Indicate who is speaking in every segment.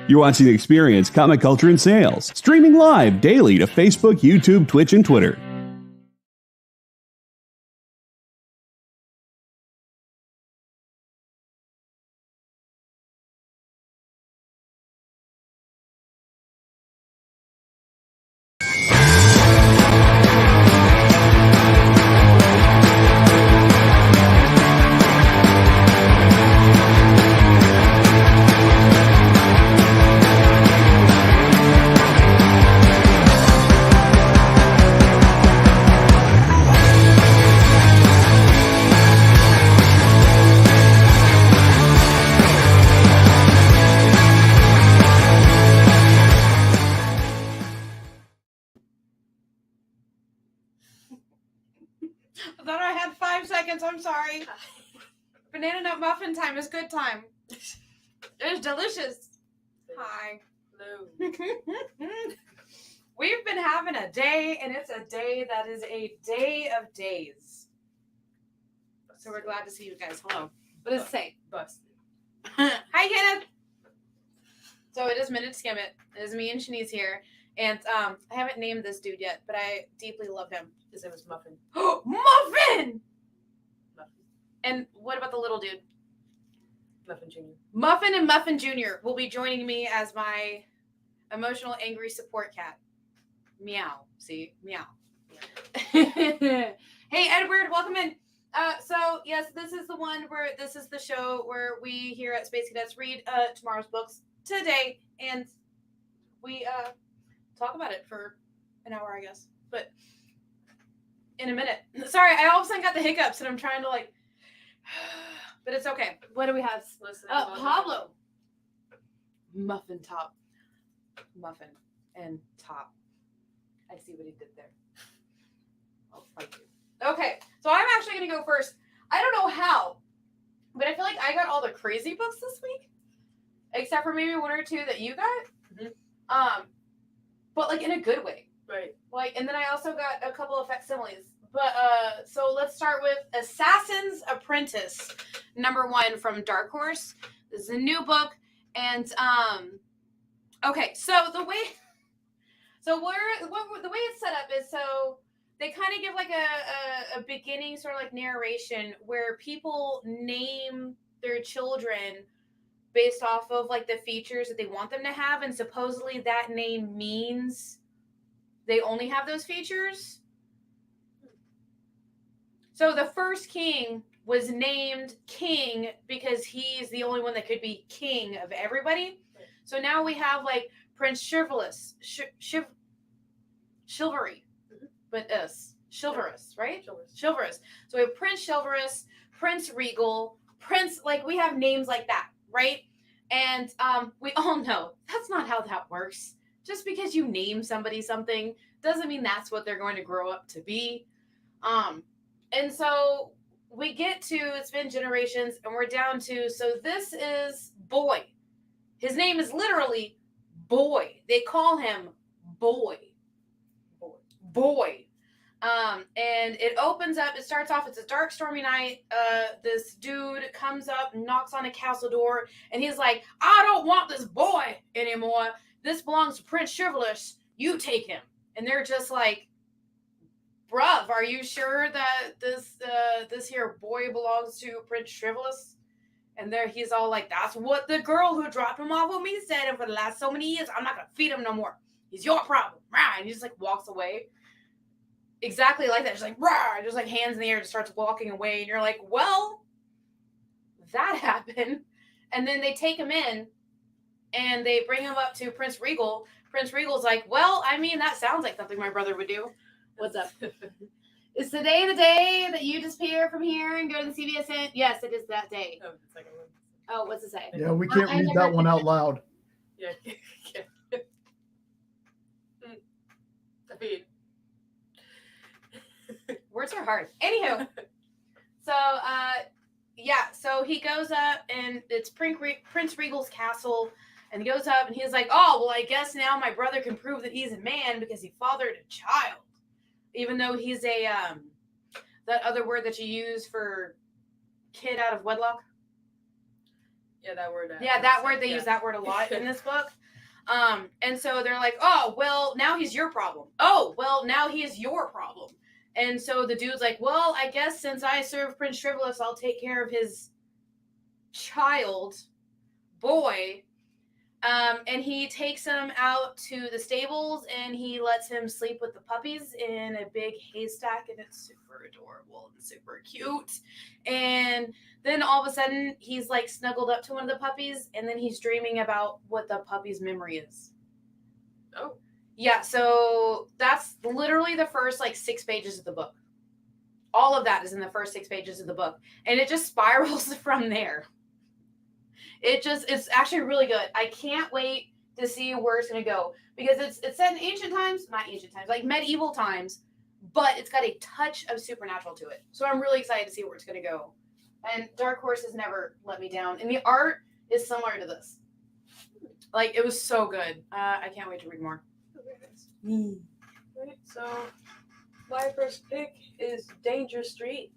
Speaker 1: You're watching Experience Comic Culture and Sales, streaming live daily to Facebook, YouTube, Twitch, and Twitter.
Speaker 2: I thought I had 5 seconds. I'm sorry. Banana nut muffin time is good time. It's delicious. Hi.
Speaker 3: Hello.
Speaker 2: We've been having a day, and it's a day that is a day of days. So we're glad to see you guys. Hello. What does it say?
Speaker 3: Busted.
Speaker 2: Hi, Kenneth. So it is Minute to Skim It. It is me and Shanice here. And I haven't named this dude yet, but I deeply love him.
Speaker 3: His name is Muffin.
Speaker 2: Muffin!
Speaker 3: Muffin.
Speaker 2: And what about the little dude?
Speaker 3: Muffin Jr.
Speaker 2: Muffin and Muffin Jr. will be joining me as my emotional, angry support cat. Meow. See? Meow. Hey, Edward, welcome in. So, yes, this is the one where this is the show where we here at Space Cadets read tomorrow's books today, and we talk about it for an hour, I guess. But in a minute. Sorry, I all of a sudden got the hiccups, and I'm trying to, like... But it's okay. What do we have? Pablo. Muffin top. Muffin and top. I see what he did there. Oh, thank you. Okay, so I'm actually going to go first. I don't know how, but I feel like I got all the crazy books this week, except for maybe one or two that you got.
Speaker 3: Mm-hmm.
Speaker 2: But like in a good way.
Speaker 3: Right.
Speaker 2: Like, and then I also got a couple of facsimiles. But so let's start with Assassin's Apprentice, #1 from Dark Horse. This is a new book, and okay, so the way it's set up is so they kind of give like a beginning sort of like narration where people name their children based off of like the features that they want them to have, and supposedly that name means they only have those features. So the first king was named king because he's the only one that could be king of everybody. Right. So now we have like Prince Chivalrous, Chivalry, but Chivalrous, right? Chivalrous. So we have Prince Chivalrous, Prince Regal, Prince, like we have names like that, right? And we all know that's not how that works. Just because you name somebody something doesn't mean that's what they're going to grow up to be. And so we get to, it's been generations, and we're down to, so this is Boy. His name is literally Boy. They call him Boy. Boy. And it opens up, it starts off, it's a dark, stormy night. This dude comes up, knocks on a castle door, and he's like, I don't want this boy anymore. This belongs to Prince Chivalrous. You take him. And they're just like, bruv, are you sure that this here boy belongs to Prince Chivalrous? And there he's all like, that's what the girl who dropped him off with me said, and for the last so many years, I'm not going to feed him no more. He's your problem. And he just like walks away. Exactly like that. Just like, rah, just like hands in the air, just starts walking away. And you're like, well, that happened. And then they take him in and they bring him up to Prince Regal. Prince Regal's like, well, I mean, that sounds like something my brother would do. What's up? Is today the day that you disappear from here and go to the CVS Inn? Yes, it is that day.
Speaker 3: Oh, the second one.
Speaker 2: Oh, what's it say?
Speaker 4: Yeah, we can't read that one out loud.
Speaker 3: Yeah. I mean,
Speaker 2: words are hard. Anywho, so yeah, so he goes up and it's Prince Regal's castle, and he goes up and he's like, oh, well, I guess now my brother can prove that he's a man because he fathered a child, even though he's a that other word that you use for kid out of wedlock.
Speaker 3: Yeah, that word.
Speaker 2: Yeah, that word, they
Speaker 3: yeah.
Speaker 2: use that word a lot in this book. And so they're like, oh, well, now he's your problem. Oh, well, now he is your problem. And so the dude's like, well, I guess since I serve Prince Shrivelous, I'll take care of his boy. And he takes him out to the stables and he lets him sleep with the puppies in a big haystack, and it's super adorable and super cute. And then all of a sudden he's like snuggled up to one of the puppies, and then he's dreaming about what the puppy's memory is.
Speaker 3: Oh.
Speaker 2: Yeah, so that's literally the first like 6 pages of the book. All of that is in the first 6 pages of the book, and it just spirals from there. It's actually really good. I can't wait to see where it's going to go, because it's set in not ancient times, like medieval times, but it's got a touch of supernatural to it. So I'm really excited to see where it's going to go. And Dark Horse has never let me down. And the art is similar to this. Like, it was so good. I can't wait to read more.
Speaker 3: Right, so my first pick is Danger Street.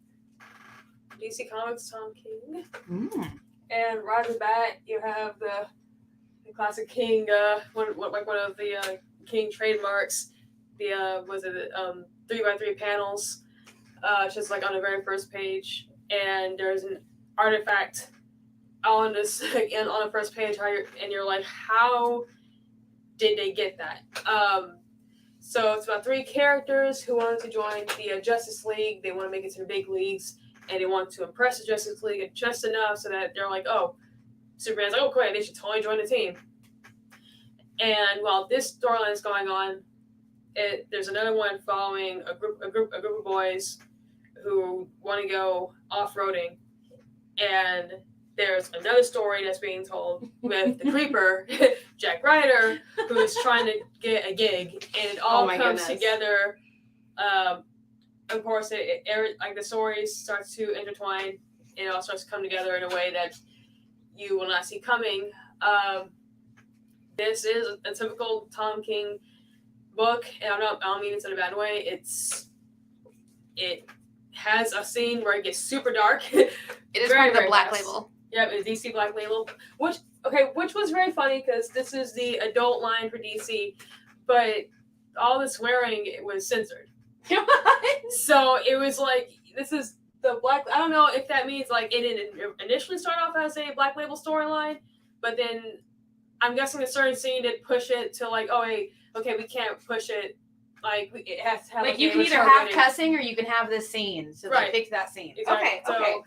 Speaker 3: DC Comics, Tom King. And right off the bat, you have the classic King, one of the King trademarks. The 3x3 panels, just like on the very first page, and there's an artifact on this and on the first page. You're like, how did they get that? So it's about 3 characters who wanted to join the Justice League. They want to make it to the big leagues. And they want to impress the Justice League just enough so that they're like, oh, Superman's like, oh, great, they should totally join the team. And while this storyline is going on, there's another one following a group of boys who want to go off-roading. And there's another story that's being told with the Creeper, Jack Ryder, who's trying to get a gig. And it all comes together. Of course, like the stories starts to intertwine, and it all starts to come together in a way that you will not see coming. This is a typical Tom King book, and I don't mean it in a bad way. It has a scene where it gets super dark.
Speaker 2: It is part of the Black Label.
Speaker 3: Yep, it's DC Black Label, which was very funny because this is the adult line for DC, but all the swearing was censored. So it was like, this is the Black. I don't know if that means like it didn't initially start off as a Black Label storyline, but then I'm guessing a certain scene did push it to like, oh hey, okay, we can't push it. Like it has to have
Speaker 2: like you can either have cussing or you can have this scene. So they picked that scene.
Speaker 3: Exactly.
Speaker 2: Okay.
Speaker 3: So,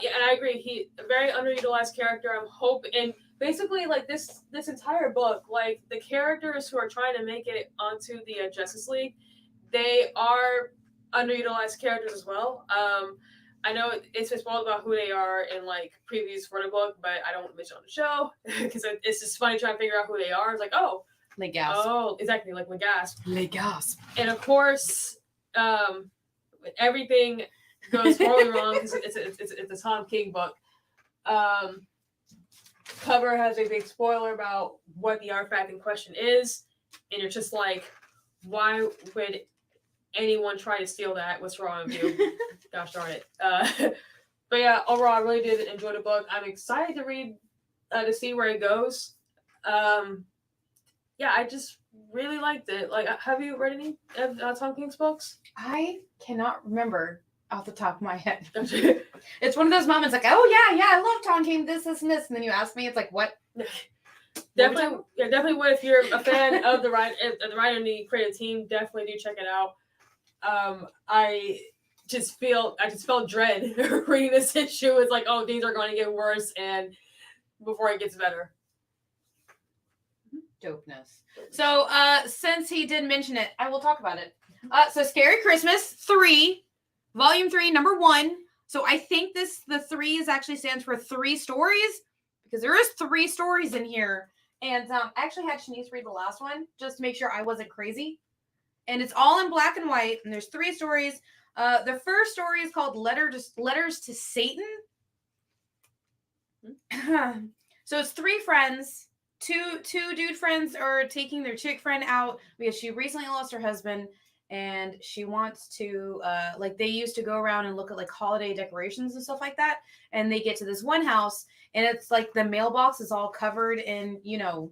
Speaker 3: yeah, and I agree. He a very underutilized character. I'm hoping, and basically like this entire book, like the characters who are trying to make it onto the Justice League, they are underutilized characters as well. I know it's been spoiled about who they are in like previews for the book, but I don't want to mention on the show because it's just funny trying to figure out who they are. It's like, oh,
Speaker 2: Legasp.
Speaker 3: Oh, exactly, like Legasp.
Speaker 2: Legasp.
Speaker 3: And of course, everything goes horribly wrong because it's a Tom King book. Cover has a big spoiler about what the artifact in question is, and you're just like, why would anyone try to steal that? What's wrong with you? Gosh darn it. But yeah, overall, I really did enjoy the book. I'm excited to read, to see where it goes. Yeah, I just really liked it. Like, have you read any of Tom King's books?
Speaker 2: I cannot remember off the top of my head. It's one of those moments like, oh yeah, I love Tom King, this, and this. And then you ask me, it's like, what?
Speaker 3: Definitely would. If you're a fan of the writer and the creative team, definitely do check it out. I just felt dread reading this issue. It's like, oh, things are going to get worse, and before it gets better.
Speaker 2: Dopeness. So, since he did mention it, I will talk about it. So Scary Christmas 3, Volume 3, number 1. So I think the 3 is actually stands for 3 stories, because there is 3 stories in here. And I actually had Shanice read the last one just to make sure I wasn't crazy. And it's all in black and white, and there's 3 stories. The first story is called Letters to Satan. So it's 3 friends. Two dude friends are taking their chick friend out because she recently lost her husband, and she wants to like they used to go around and look at like holiday decorations and stuff like that, and they get to this one house and it's like the mailbox is all covered in, you know,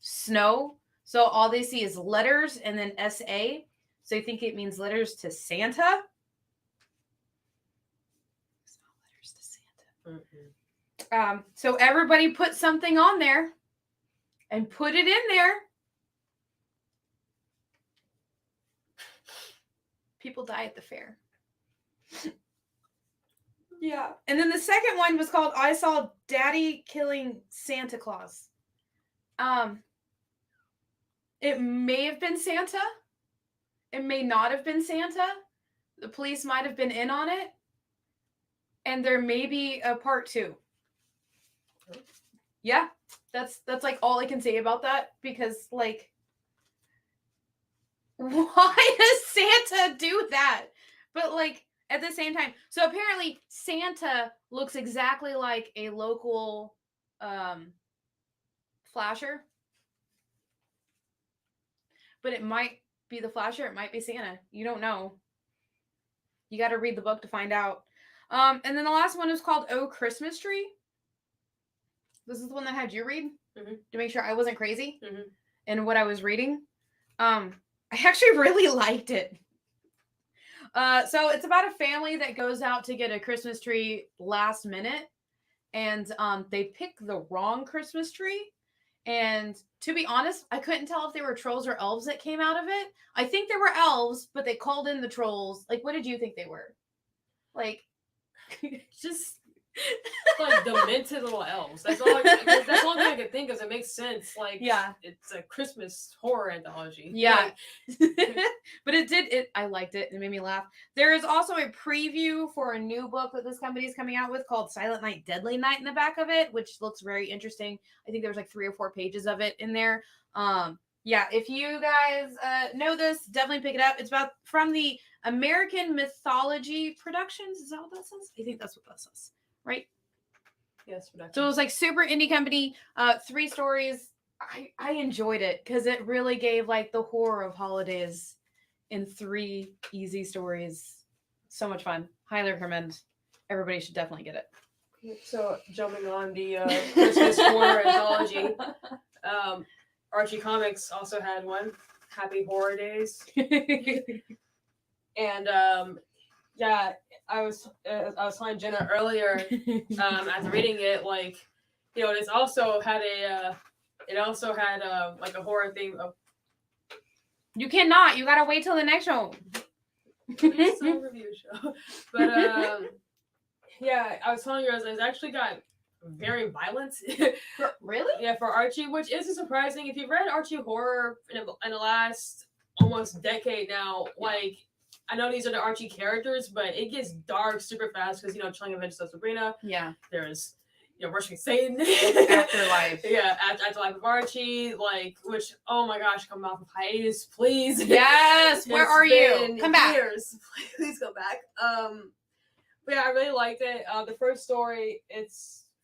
Speaker 2: snow, so all they see is letters and then SA, so you think it means letters to Santa. It's not letters to Santa.
Speaker 3: Mm-hmm.
Speaker 2: So everybody put something on there and put it in there. People die at the fair. Yeah. And then the second one was called I Saw Daddy Killing Santa Claus. It may have been Santa. It may not have been Santa. The police might have been in on it. And there may be a part 2. Yeah. That's like all I can say about that, because like, why does Santa do that? But like at the same time, so apparently Santa looks exactly like a local flasher, but it might be the flasher, it might be Santa. You don't know. You got to read the book to find out. And then the last one is called Oh Christmas Tree. This is the one that I had you read to make sure I wasn't crazy in what I was reading. I actually really liked it. So it's about a family that goes out to get a Christmas tree last minute, and they pick the wrong Christmas tree. And to be honest, I couldn't tell if they were trolls or elves that came out of it. I think there were elves, but they called in the trolls. Like, what did you think they were? Like, just
Speaker 3: like demented little elves. That's all. That's the only thing I could think of. It makes sense. Like,
Speaker 2: yeah,
Speaker 3: it's a Christmas horror anthology.
Speaker 2: Yeah, but I liked it. It made me laugh. There is also a preview for a new book that this company is coming out with called Silent Night, Deadly Night in the back of it, which looks very interesting. I think there was like 3 or 4 pages of it in there. Yeah, if you guys know this, definitely pick it up. It's about from the American Mythology Productions. Is that what that says? I think that's what that says. Right?
Speaker 3: Yes, production.
Speaker 2: So it was like super indie company, 3 stories. I enjoyed it because it really gave like the horror of holidays in 3 easy stories. So much fun. Highly recommend. Everybody should definitely get it.
Speaker 3: So jumping on the Christmas horror anthology, Archie Comics also had one, Happy Horror Days. And yeah, I was telling Jenna earlier after reading it, like, you know, it also had like a horror theme of.
Speaker 2: You cannot. You gotta wait till the next show.
Speaker 3: It's a review show, but yeah, I was telling you, it's actually got very violent.
Speaker 2: Really?
Speaker 3: Yeah, for Archie, which isn't surprising if you've read Archie horror in the last almost decade now. Like, I know these are the Archie characters, but it gets dark super fast because, you know, Chilling Adventures of Sabrina.
Speaker 2: Yeah.
Speaker 3: There's, you know, Worshiping Satan.
Speaker 2: Afterlife.
Speaker 3: Yeah, Afterlife of Archie, like, which, oh my gosh, come off of hiatus, please.
Speaker 2: Yes, where are you? Come back.
Speaker 3: Years. Please come back. But yeah, I really liked it. The first story,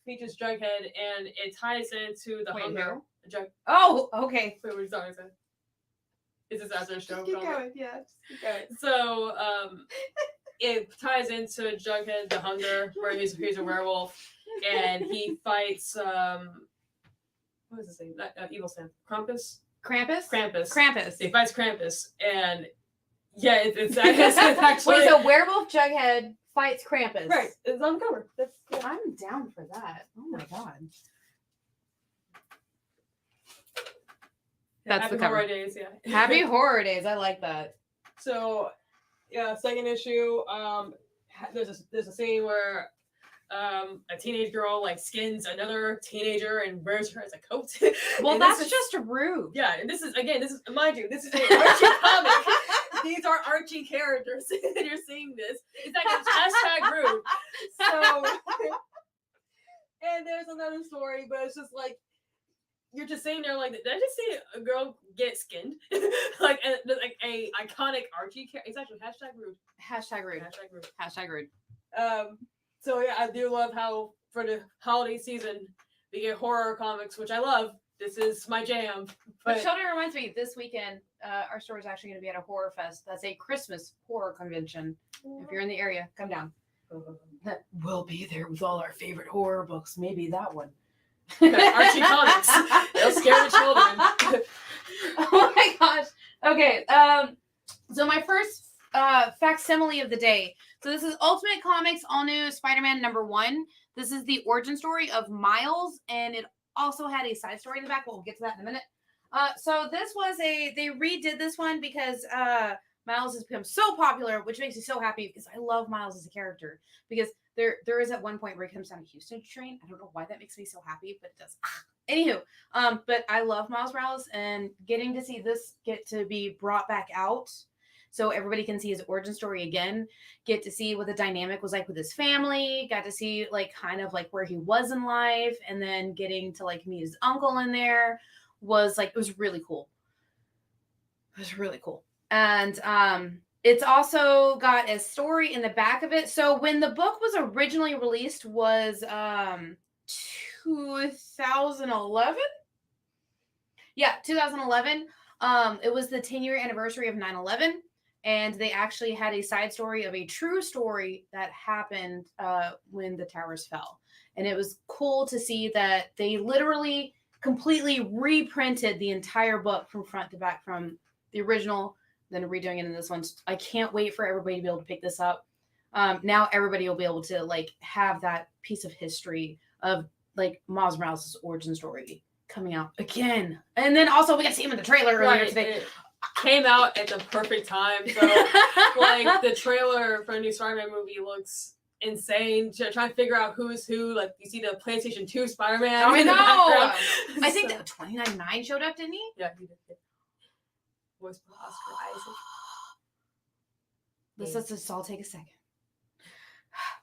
Speaker 3: features Jughead, and it ties into the hunger.
Speaker 2: Oh, okay.
Speaker 3: Wait, what are you talking about? Is this after the show?
Speaker 2: Keep going, yeah. Keep going.
Speaker 3: So, it ties into Jughead, the hunger, where he's a werewolf, and he fights, what is his name? Evil Sam. Krampus? Krampus. He fights Krampus, and yeah, it's actually...
Speaker 2: Wait, so Werewolf Jughead fights Krampus.
Speaker 3: Right, it's on cover.
Speaker 2: I'm down for that. Oh my god. That's
Speaker 3: Happy
Speaker 2: the cover.
Speaker 3: Horror Days, yeah.
Speaker 2: Happy Horror Days. I like that.
Speaker 3: So, yeah, second issue. There's a scene where a teenage girl like skins another teenager and wears her as a coat.
Speaker 2: Well, that's just rude.
Speaker 3: Yeah, and this is mind you, this is an Archie comic. These are Archie characters, and you're seeing this. It's like a #rude. So, and there's another story, but it's just like, you're just sitting there like, did I just see a girl get skinned? like a iconic Archie character. It's actually #rude.
Speaker 2: #rude.
Speaker 3: So yeah, I do love how for the holiday season we get horror comics, which I love. this is my jam.
Speaker 2: But Sheldon reminds me, this weekend, our store is actually going to be at a horror fest. That's a Christmas horror convention. If you're in the area, come down. We'll be there with all our favorite horror books. Maybe that one.
Speaker 3: Archie comics. They'll scare the children.
Speaker 2: Oh my gosh. Okay. So my first facsimile of the day. So this is Ultimate Comics All New Spider-Man #1. This is the origin story of Miles, and it also had a side story in the back, but we'll get to that in a minute. So this was they redid this one because Miles has become so popular, which makes me so happy because I love Miles as a character. Because there is at one point where he comes down to Houston to train. I don't know why that makes me so happy, but it does. Anywho, but I love Miles Morales, and getting to see this get to be brought back out so everybody can see his origin story again, get to see what the dynamic was like with his family, got to see like kind of like where he was in life, and then getting to like meet his uncle in there was like, it was really cool. It was really cool. And it's also got a story in the back of it. So when the book was originally released was 2011. Yeah, 2011. It was the 10-year anniversary of 9/11. And they actually had a side story of a true story that happened when the towers fell. And it was cool to see that they literally completely reprinted the entire book from front to back, from the original, then redoing it in this one. I can't wait for everybody to be able to pick this up. Now everybody will be able to like have that piece of history of like Miles Morales' origin story coming out again. And then also we got to see him in the trailer earlier today.
Speaker 3: It came out at the perfect time. So like the trailer for a new Spider-Man movie looks insane. Trying to figure out who's who. Like you see the PlayStation 2 Spider-Man.
Speaker 2: I
Speaker 3: in the
Speaker 2: know.
Speaker 3: background.
Speaker 2: I think that 29.9 showed up, didn't he?
Speaker 3: Yeah, he did. Voice by Oscar Isaac.
Speaker 2: Let's all take a second.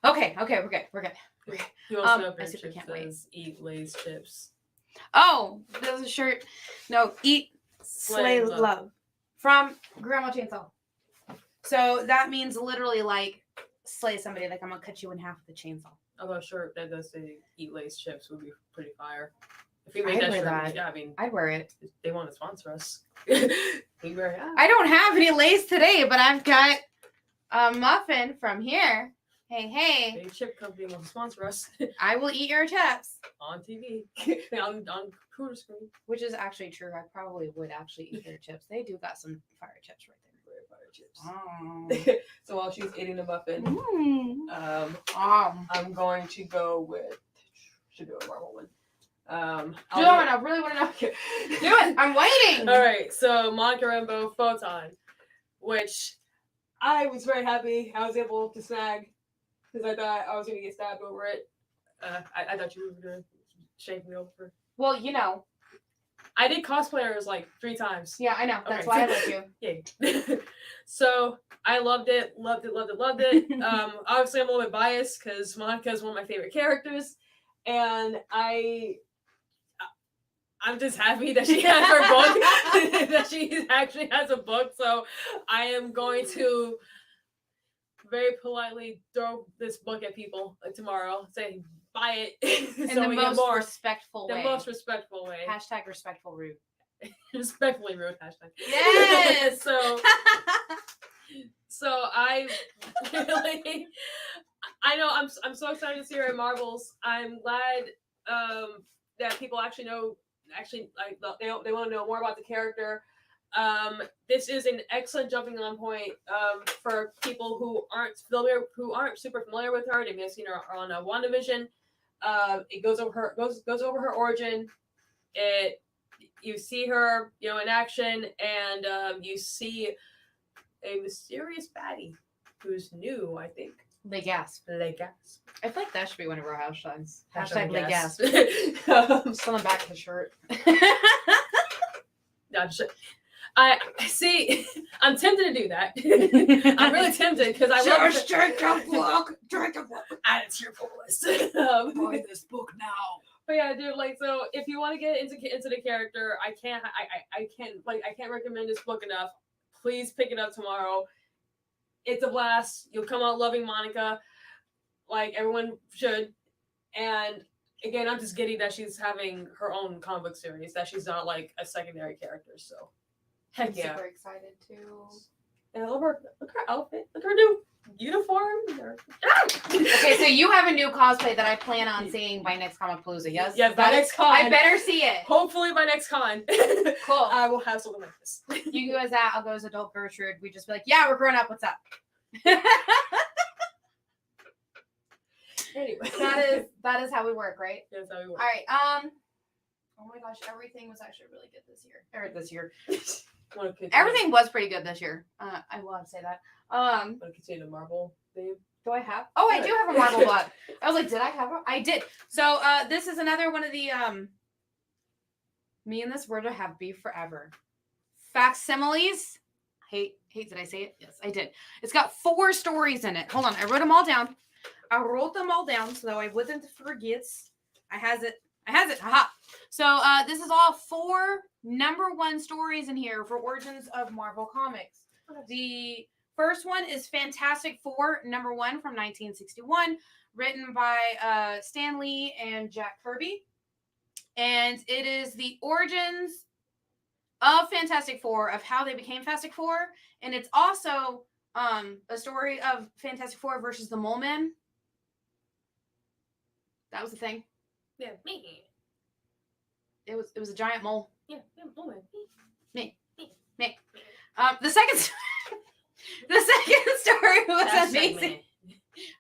Speaker 2: Okay, we're good.
Speaker 3: You also know
Speaker 2: I super
Speaker 3: Chips
Speaker 2: can't wait.
Speaker 3: says eat Lay's chips.
Speaker 2: Oh, there's a shirt. No, eat, slay,
Speaker 3: Slay,
Speaker 2: love. From Grandma Chainsaw. So that means literally like slay somebody, like I'm gonna cut you in half with a chainsaw.
Speaker 3: Although a shirt that does say eat Lay's chips would be pretty fire. If we made
Speaker 2: I'd
Speaker 3: that
Speaker 2: wear
Speaker 3: shirt,
Speaker 2: that.
Speaker 3: yeah, I mean,
Speaker 2: I'd wear it.
Speaker 3: they want to sponsor us. We wear it.
Speaker 2: I don't have any Lay's today, but I've got a muffin from here. Hey.
Speaker 3: A chip company will sponsor us
Speaker 2: I will eat your chips.
Speaker 3: on TV, on computer screen.
Speaker 2: Which is actually true. I probably would actually eat their chips. They do got some fire chips right there.
Speaker 3: Fire chips. So while she's eating the muffin, I'm going to go with. Should do a Marvel one.
Speaker 2: I really want to know. Do it. I'm waiting.
Speaker 3: All right. So Monica Rambeau Photon, which I was very happy I was able to snag because I thought I was going to get stabbed over it. I thought you were going to shake me over.
Speaker 2: Well, you know.
Speaker 3: I did cosplayers like 3 times.
Speaker 2: Yeah, I know. That's
Speaker 3: Okay.
Speaker 2: why I love you.
Speaker 3: Yeah. So I loved it. Loved it. Obviously, I'm a little bit biased because Monica is one of my favorite characters. And I'm just happy that she has her book, that she actually has a book. So I am going to very politely throw this book at people like tomorrow, say buy it.
Speaker 2: In
Speaker 3: so
Speaker 2: the
Speaker 3: we
Speaker 2: most
Speaker 3: get more.
Speaker 2: respectful way.
Speaker 3: The most respectful way.
Speaker 2: Hashtag respectful rude.
Speaker 3: Respectfully rude hashtag.
Speaker 2: Yes.
Speaker 3: So I really, I know I'm so excited to see her at Marvels. I'm glad that people actually know. Like they want to know more about the character. This is an excellent jumping on point for people who aren't super familiar with her. They may have seen her on WandaVision. It goes over her origin. You see her, in action, and you see a mysterious baddie who's new, I think.
Speaker 2: They gasp.
Speaker 3: They gasp.
Speaker 2: I feel like that should be one of our hashtags.
Speaker 3: Hashtag
Speaker 2: They gasp. Someone back his shirt.
Speaker 3: No, I see. I'm tempted to do that. I'm really tempted because I love it.
Speaker 2: Drink a book.
Speaker 3: Add it to your pull list.
Speaker 2: Buy this book now.
Speaker 3: But yeah, dude, so if you want to get into the character, I can't recommend this book enough. Please pick it up tomorrow. It's a blast. You'll come out loving Monica, like everyone should. And again, I'm just getting that she's having her own comic book series, that she's not like a secondary character. So, heck
Speaker 2: I'm
Speaker 3: yeah.
Speaker 2: super excited too.
Speaker 3: And I love her. Look at her outfit. Look at her new uniform.
Speaker 2: Okay, so you have a new cosplay that I plan on seeing by next Comic Palooza, yes?
Speaker 3: Yeah, by next con.
Speaker 2: I better see it.
Speaker 3: Hopefully by next con.
Speaker 2: Cool.
Speaker 3: I will have something like this.
Speaker 2: You can go as that. I'll go as adult Gertrude. We just be like, yeah, we're grown up. What's up?
Speaker 3: Anyway,
Speaker 2: that is how we work, right?
Speaker 3: That's how we work.
Speaker 2: All right. Oh my gosh, everything was actually really good this year. Everything was pretty good this year. I will have to say that.
Speaker 3: Want to continue the Marvel theme?
Speaker 2: Do I have? Oh, I do have a Marvel book. I was like, did I have a? I did. So this is another one of the me and this word have beef forever. Facsimiles. Did I say it? Yes, I did. It's got 4 stories in it. Hold on, I wrote them all down. So I wouldn't forget. I has it. Haha. So this is all 4 #1 stories in here for Origins of Marvel Comics. The first one is Fantastic Four #1 from 1961, written by Stan Lee and Jack Kirby. And it is the origins of Fantastic Four, of how they became Fantastic Four. And it's also a story of Fantastic Four versus the Mole Men. That was the thing.
Speaker 3: Yeah, me.
Speaker 2: It was a giant mole.
Speaker 3: Yeah, mole man.
Speaker 2: Me. The second story was
Speaker 3: That's
Speaker 2: amazing.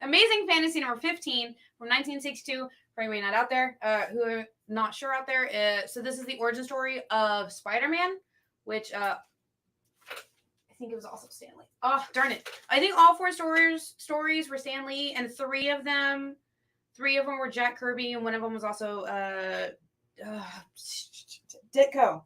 Speaker 2: Amazing Fantasy number 15 from 1962. For anybody not out there, who are not sure out there, so this is the origin story of Spider-Man, which I think it was also Stan Lee. Oh, darn it. I think all 4 stories were Stan Lee, and 3 of them were Jack Kirby, and one of them was also Ditko.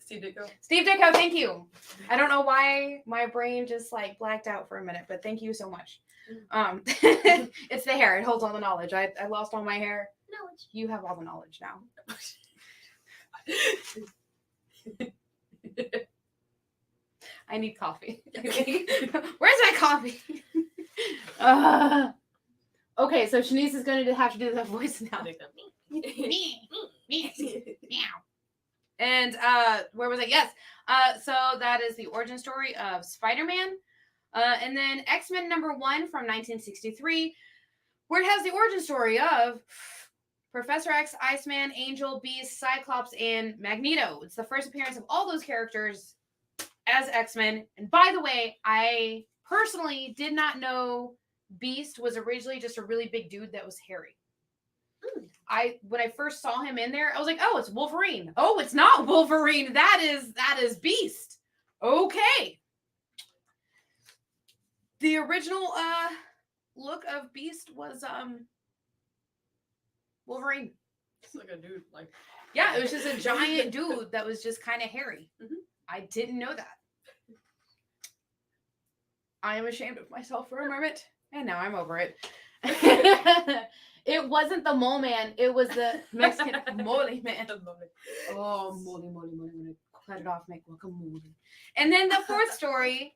Speaker 3: Steve
Speaker 2: Ditko, thank you. I don't know why my brain just like blacked out for a minute, but thank you so much. It's the hair. It holds all the knowledge. I lost all my hair. Knowledge. You have all the knowledge now. I need coffee. Where's my coffee? Okay, so Shanice is going to have to do that voice now. Me. And where was I? Yes. So that is the origin story of Spider-Man. And then X-Men #1 from 1963, where it has the origin story of Professor X, Iceman, Angel, Beast, Cyclops, and Magneto. It's the first appearance of all those characters as X-Men. And by the way, I personally did not know Beast was originally just a really big dude that was hairy. When I first saw him in there, I was like, oh, it's Wolverine. Oh, it's not Wolverine. That is Beast. Okay. The original look of Beast was Wolverine.
Speaker 3: It's like a dude, like,
Speaker 2: yeah, it was just a giant dude that was just kind of hairy.
Speaker 3: Mm-hmm.
Speaker 2: I didn't know that. I am ashamed of myself for a moment, and now I'm over it. It wasn't the Mole Man. It was the Mexican Mole Man. Oh, mole. Cut it off, make guacamole. And then the fourth story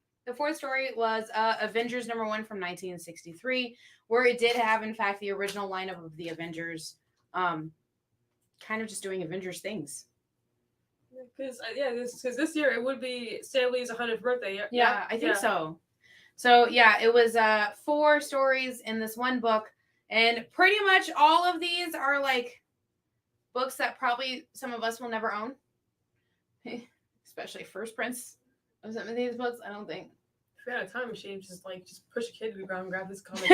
Speaker 2: was Avengers #1 from 1963, where it did have, in fact, the original lineup of the Avengers, kind of just doing Avengers things.
Speaker 3: Because this year it would be Stan Lee's 100th birthday.
Speaker 2: Yeah, I think so. So yeah, it was 4 stories in this one book. And pretty much all of these are like books that probably some of us will never own. Especially first prints of some of these books. I don't think.
Speaker 3: If we had a time machine, just push a kid to the ground and grab this comic.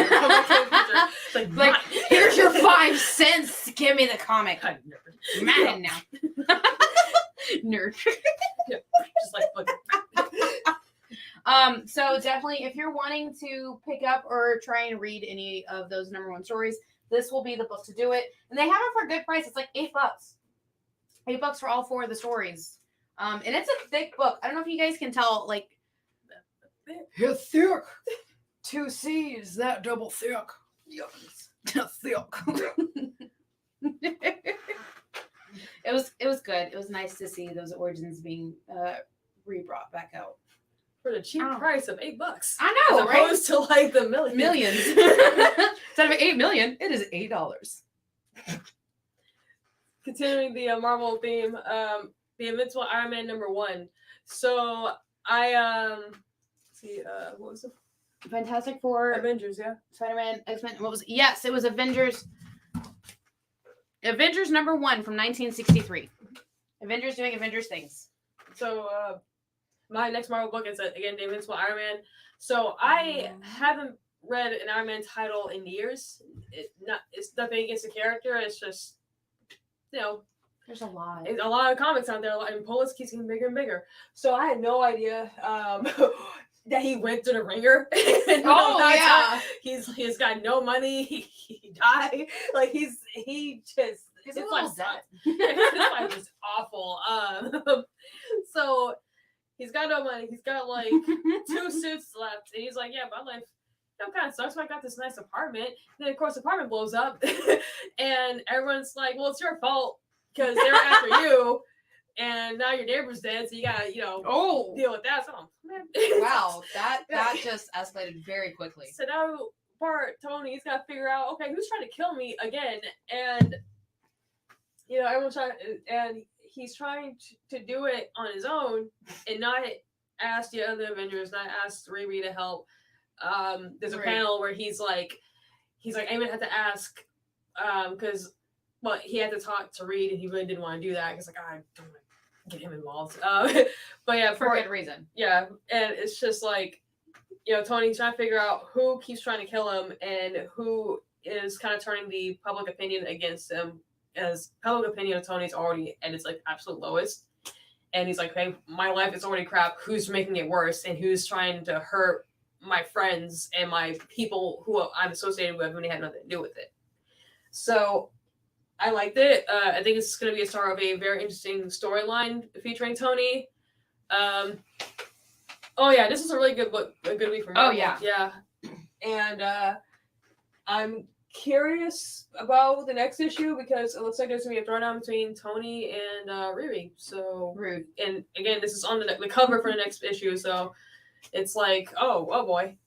Speaker 3: like
Speaker 2: here's your 5 cents. Give me the comic. Madden now. Nerd.
Speaker 3: Just like look.
Speaker 2: So definitely, if you're wanting to pick up or try and read any of those #1 stories, this will be the book to do it. And they have it for a good price. It's like $8. $8 for all 4 of the stories. And it's a thick book. I don't know if you guys can tell, like,
Speaker 4: it's thick.
Speaker 2: 2 C's, that double thick. Yes. Thick. It was good. It was nice to see those origins being re-brought back out.
Speaker 3: For the cheap price of $8.
Speaker 2: I know,
Speaker 3: as
Speaker 2: right?
Speaker 3: opposed to like the millions.
Speaker 2: Instead of $8 million, it is $8.
Speaker 3: continuing the Marvel theme, the Invincible Iron Man #1. So I see what was it?
Speaker 2: Fantastic Four,
Speaker 3: Avengers, yeah.
Speaker 2: Spider-Man, X-Men. What was it? Yes, it was Avengers. Avengers #1 from 1963. Avengers doing Avengers things.
Speaker 3: So my next Marvel book is again the Invincible Iron Man. So I haven't read an Iron Man title in years. It's nothing against the character. It's just, you know,
Speaker 2: there's a lot
Speaker 3: of comics out there, and Polis keeps getting bigger and bigger. So I had no idea that he went through the ringer. He's got no money. He died. Like he's
Speaker 2: a little dead.
Speaker 3: His life is awful. So he's got no money. He's got like 2 suits left, and he's like, yeah, my life kind of sucks. So I got this nice apartment. And then of course the apartment blows up, and everyone's like, well, it's your fault because they were after you. And now your neighbor's dead, so you gotta, deal with that. So, man.
Speaker 5: Wow, that just escalated very quickly.
Speaker 3: So now, Tony's gotta figure out, okay, who's trying to kill me again? And everyone's trying, and he's trying to do it on his own and not ask the other Avengers, not ask Riri to help. There's a panel where he's like, I'm gonna have to ask, because. Well, he had to talk to Reed, and he really didn't want to do that because, I don't want to get him involved. But yeah,
Speaker 2: for good reason.
Speaker 3: Yeah, and it's just like, Tony's trying to figure out who keeps trying to kill him and who is kind of turning the public opinion against him, as public opinion of Tony's already at its like absolute lowest. And he's like, hey, my life is already crap. Who's making it worse? And who's trying to hurt my friends and my people who I'm associated with when they had nothing to do with it? So I liked it. I think it's going to be a start of a very interesting storyline featuring Tony. This is a really good book, a good week for me.
Speaker 2: Oh, yeah.
Speaker 3: Yeah. And I'm curious about the next issue because it looks like there's going to be a throwdown between Tony and Riri. So,
Speaker 2: rude.
Speaker 3: And again, this is on the cover for the next issue. So it's like, oh boy.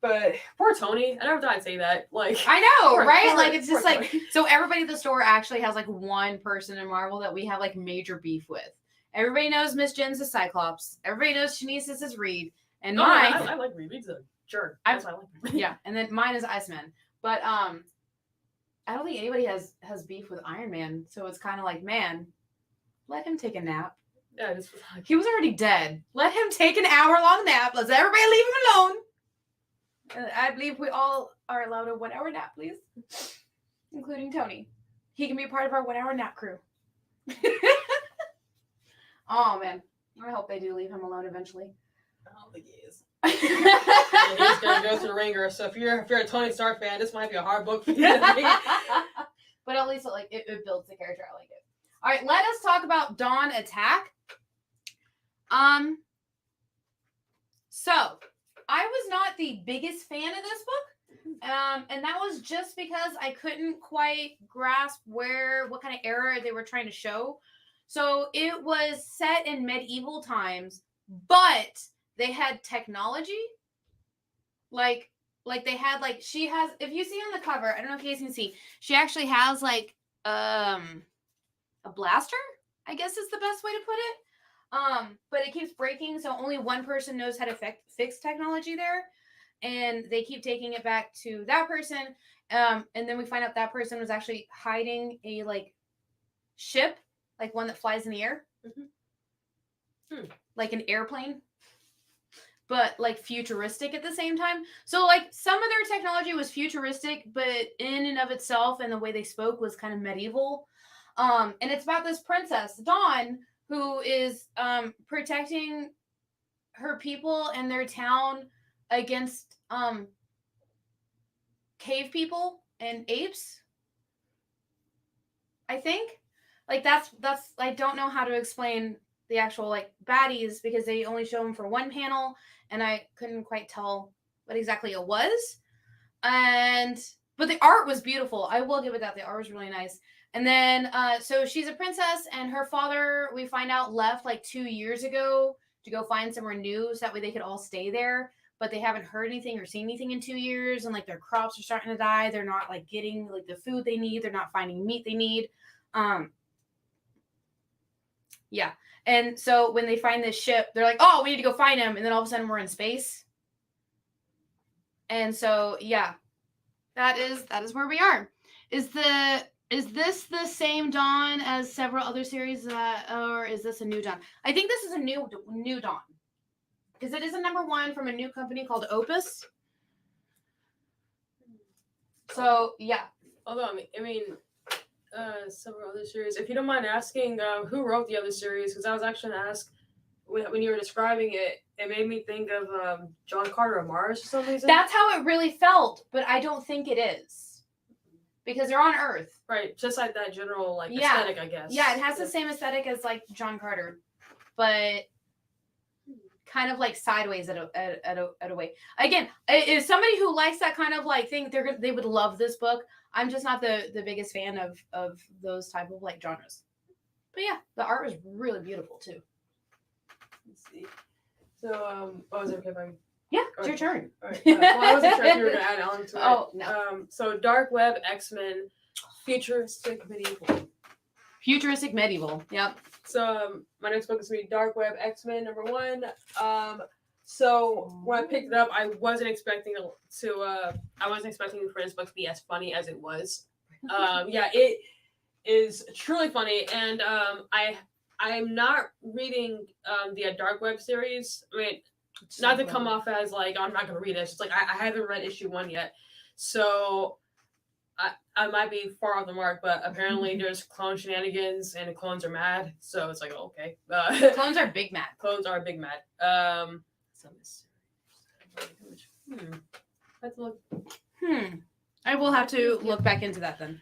Speaker 3: But poor Tony. I never thought I'd say that. Like,
Speaker 2: I know, right? Like, it's just like, so everybody at the store actually has like one person in Marvel that we have like major beef with. Everybody knows Miss Jen's is Cyclops. Everybody knows Shanice's is Reed. And mine.
Speaker 3: I like Reed. Reed's a jerk. That's why I like him.
Speaker 2: Yeah. And then mine is Iceman. But I don't think anybody has beef with Iron Man. So it's kind of like, man, let him take a nap.
Speaker 3: Yeah,
Speaker 2: he was already dead. Let him take an hour-long nap. Let's everybody leave him alone. I believe we all are allowed a 1 hour nap, please. Including Tony. He can be part of our 1 hour nap crew. Oh, man. I hope they do leave him alone eventually.
Speaker 3: I don't think he is. He's going to go to the ringer. So if you're a Tony Stark fan, this might be a hard book for you to read.
Speaker 2: But at least it builds the character. I like it. All right, let us talk about Dawn Attack. So I was not the biggest fan of this book. And that was just because I couldn't quite grasp what kind of era they were trying to show. So it was set in medieval times, but they had technology. Like they had she has, if you see on the cover, I don't know if you guys can see, she actually has a blaster, I guess is the best way to put it. But it keeps breaking, so only one person knows how to fix technology there. And they keep taking it back to that person. And then we find out that person was actually hiding a ship, one that flies in the air. Mm-hmm. Like an airplane. But futuristic at the same time. So some of their technology was futuristic, but in and of itself and the way they spoke was kind of medieval. And it's about this princess, Dawn, who is protecting her people and their town against cave people and apes. I think that's I don't know how to explain the actual baddies because they only show them for one panel and I couldn't quite tell what exactly it was. But the art was beautiful. I will give it that. The art was really nice. And then so she's a princess and her father, we find out, left 2 years ago to go find somewhere new so that way they could all stay there. but they haven't heard anything or seen anything in 2 years, and like their crops are starting to die. They're not like getting like the food they need. They're not finding meat they need. Yeah. And so when they find this ship, they're like, oh, we need to go find him. And then all of a sudden we're in space. And so, yeah, that is where we are. Is this the same Dawn as several other series, or is this a new Dawn? I think this is a new Dawn, because it is a #1 from a new company called Opus. So yeah.
Speaker 3: Although I mean, several other series. If you don't mind asking, who wrote the other series? Because I was actually gonna ask when you were describing it. It made me think of John Carter of Mars for some reason.
Speaker 2: That's how it really felt, but I don't think it is, because they're on Earth.
Speaker 3: Right, just like that general aesthetic, I guess.
Speaker 2: Yeah, it has the same aesthetic as like John Carter, but kind of like sideways at a way. Again, is somebody who likes that kind of like thing, they would love this book. I'm just not the biggest fan of those type of like genres. But yeah, the art was really beautiful too.
Speaker 3: Let's see. So, was it okay by me?
Speaker 2: Yeah, it's your turn.
Speaker 3: All right. Well, I wasn't sure if you were going to add on to it.
Speaker 2: Oh, no.
Speaker 3: So, Dark Web, X-Men, Futuristic Medieval.
Speaker 2: Futuristic Medieval. Yep.
Speaker 3: So, my next book is going to be Dark Web, X-Men, #1. So, when I picked it up, I wasn't expecting for this book to be as funny as it was. Yeah, it is truly funny, and I'm not reading the Dark Web series. I mean, not to come off as like, oh, I'm not going to read it. It's just like I haven't read issue 1 yet. So I might be far off the mark, but apparently there's clone shenanigans and the clones are mad. So it's like, oh, okay.
Speaker 2: Clones are big mad.
Speaker 3: Clones are big mad. Let's look.
Speaker 2: I will have to look back into that then.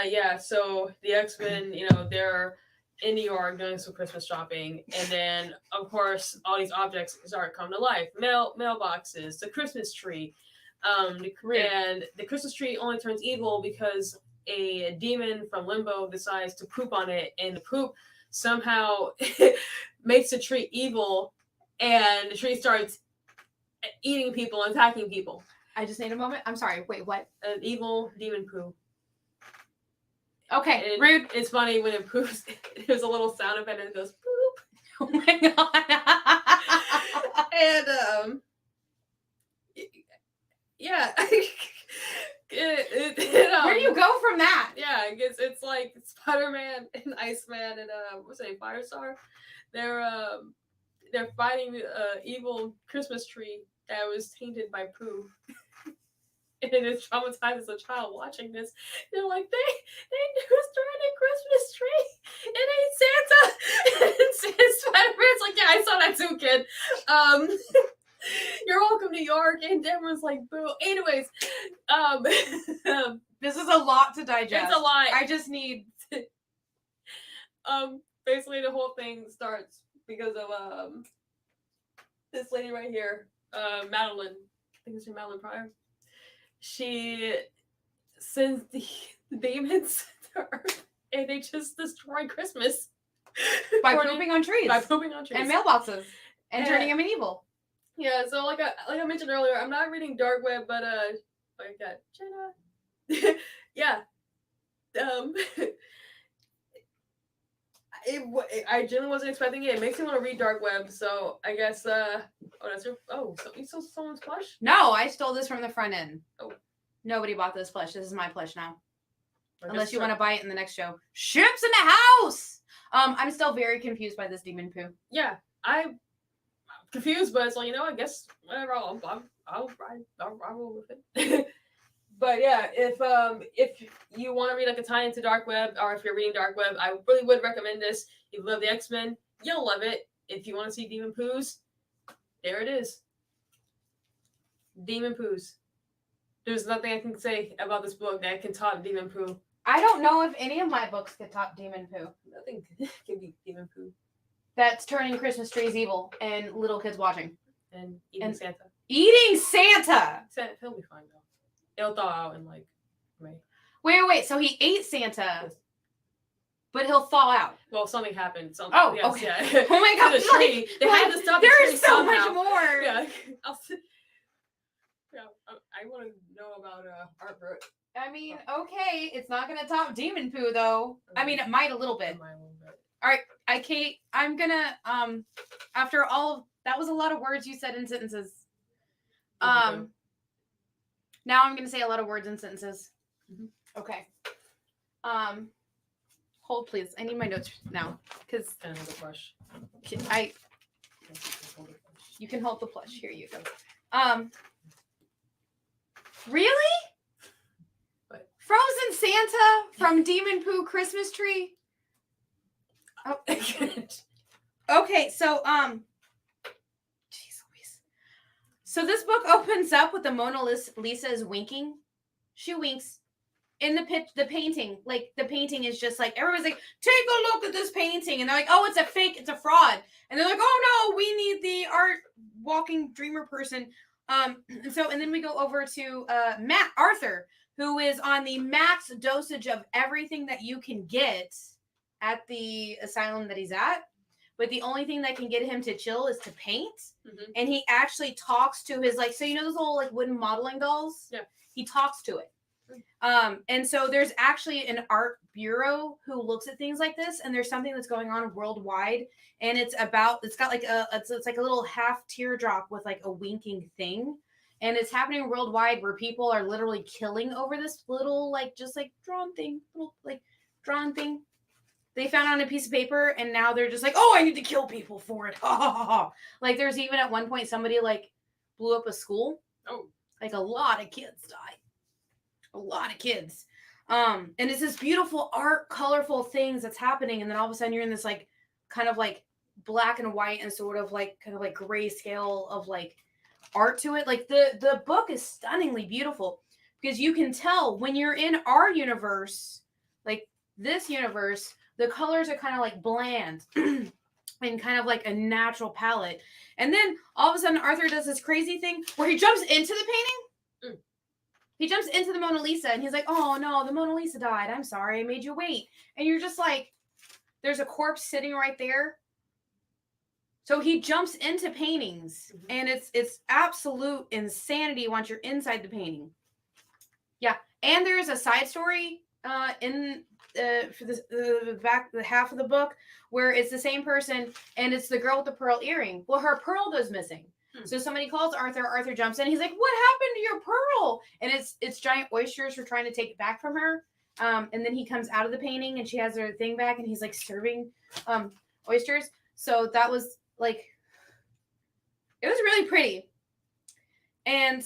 Speaker 3: Yeah, so the X-Men, they're in New York doing some Christmas shopping, and then of course all these objects start coming to life. Mailboxes, the Christmas tree, and the Christmas tree only turns evil because a demon from Limbo decides to poop on it, and the poop somehow makes the tree evil, and the tree starts eating people and attacking people.
Speaker 2: I just need a moment. I'm sorry. Wait, what?
Speaker 3: An evil demon poo.
Speaker 2: Okay,
Speaker 3: and
Speaker 2: rude.
Speaker 3: It's funny when it poops. There's a little sound effect and it goes poop.
Speaker 2: Oh my god.
Speaker 3: And yeah.
Speaker 2: Where do you go from that?
Speaker 3: Yeah, it's like Spider-Man and Iceman and what's it, Firestar. They're fighting the evil Christmas tree that was tainted by poo. And it is traumatized as a child watching this. They're like, they destroyed a Christmas tree. It ain't Santa. And Spider-Man's like, yeah, I saw that too, kid. You're welcome, New York. And Deborah's like, boo. Anyways,
Speaker 2: this is a lot to digest.
Speaker 3: It's a lot.
Speaker 2: I just need.
Speaker 3: Basically, the whole thing starts because of this lady right here, Madeline. I think it's Madeline Pryor. She sends the demons to Earth, and they just destroy Christmas
Speaker 2: By pooping on trees.
Speaker 3: By pooping on trees.
Speaker 2: And mailboxes. And turning them in evil.
Speaker 3: Yeah, so like I mentioned earlier, I'm not reading Dark Web, but I got Jenna. Yeah. I genuinely wasn't expecting it. It makes me want to read Dark Web, so I guess so you stole someone's plush?
Speaker 2: No, I stole this from the front end.
Speaker 3: Oh.
Speaker 2: Nobody bought this plush. This is my plush now. Unless you
Speaker 3: want
Speaker 2: want to buy it in the next show. Ships in the house! I'm still very confused by this demon poo.
Speaker 3: Yeah, I'm confused, but it's like, I guess whatever. I'll roll with it. But yeah, if you want to read like a tie into Dark Web, or if you're reading Dark Web, I really would recommend this. If you love the X-Men, you'll love it. If you want to see demon poos, there it is. Demon poos. There's nothing I can say about this book that can top demon poo.
Speaker 2: I don't know if any of my books could top demon poo.
Speaker 3: Nothing can beat demon poo.
Speaker 2: That's turning Christmas trees evil and little kids watching.
Speaker 3: And eating Santa.
Speaker 2: Eating Santa!
Speaker 3: He'll be fine though. It'll thaw out in like May.
Speaker 2: Wait. So he ate Santa.
Speaker 3: Yes.
Speaker 2: but he'll thaw out.
Speaker 3: Well, something happened.
Speaker 2: Oh,
Speaker 3: yes,
Speaker 2: okay.
Speaker 3: Yeah.
Speaker 2: Oh my god,
Speaker 3: the tree. They had to stop the tree
Speaker 2: There's so
Speaker 3: somehow.
Speaker 2: much more.
Speaker 3: Yeah. I want to know about art.
Speaker 2: I mean, okay, it's not gonna top Demon Poo though. I mean, it might a little bit. All right, I'm gonna after all of, that was a lot of words you said in sentences. Now I'm gonna say a lot of words in sentences. Okay. Hold please. I need my notes now because
Speaker 3: Can I hold the plush?
Speaker 2: You can hold the plush. Here you go. Really?
Speaker 3: What?
Speaker 2: Frozen Santa from Demon Poo Christmas Tree. Oh. Okay, so jeez Louise. So this book opens up with the Mona Lisa is winking. She winks. In the painting, like the painting is just like everybody's like, take a look at this painting, and they're like, oh, it's a fake, it's a fraud, and they're like, oh no, we need the art walking dreamer person. And then we go over to Arthur, who is on the max dosage of everything that you can get at the asylum that he's at, but the only thing that can get him to chill is to paint. And he actually talks to his like, so you know those little like wooden modeling dolls? Yeah. He talks to it. And so there's actually an art bureau who looks at things like this, and there's something that's going on worldwide, and it's got like it's like a little half teardrop with like a winking thing, and it's happening worldwide where people are literally killing over this little like just like drawn thing they found on a piece of paper, and now they're just like, oh, I need to kill people for it. Like there's even at one point somebody like blew up a school. Oh, like a lot of kids died. A lot of kids. And it's this beautiful art, colorful things that's happening. And then all of a sudden you're in this like kind of like black and white and sort of like kind of like grayscale of like art to it. Like the book is stunningly beautiful because you can tell when you're in our universe, like this universe, the colors are kind of like bland and kind of like a natural palette. And then all of a sudden Arthur does this crazy thing where he jumps into the painting. He jumps into the Mona Lisa and he's like, oh no, the Mona Lisa died. I'm sorry, I made you wait. And you're just like, there's a corpse sitting right there. So he jumps into paintings and it's absolute insanity once you're inside the painting. Yeah. And there's a side story in for the back, the half of the book where it's the same person and it's the girl with the pearl earring. Well, her pearl goes missing. So somebody calls Arthur. Arthur jumps in. He's like, "What happened to your pearl?" And it's giant oysters for trying to take it back from her. And then he comes out of the painting, and she has her thing back, and he's like serving oysters. So that was like, it was really pretty. And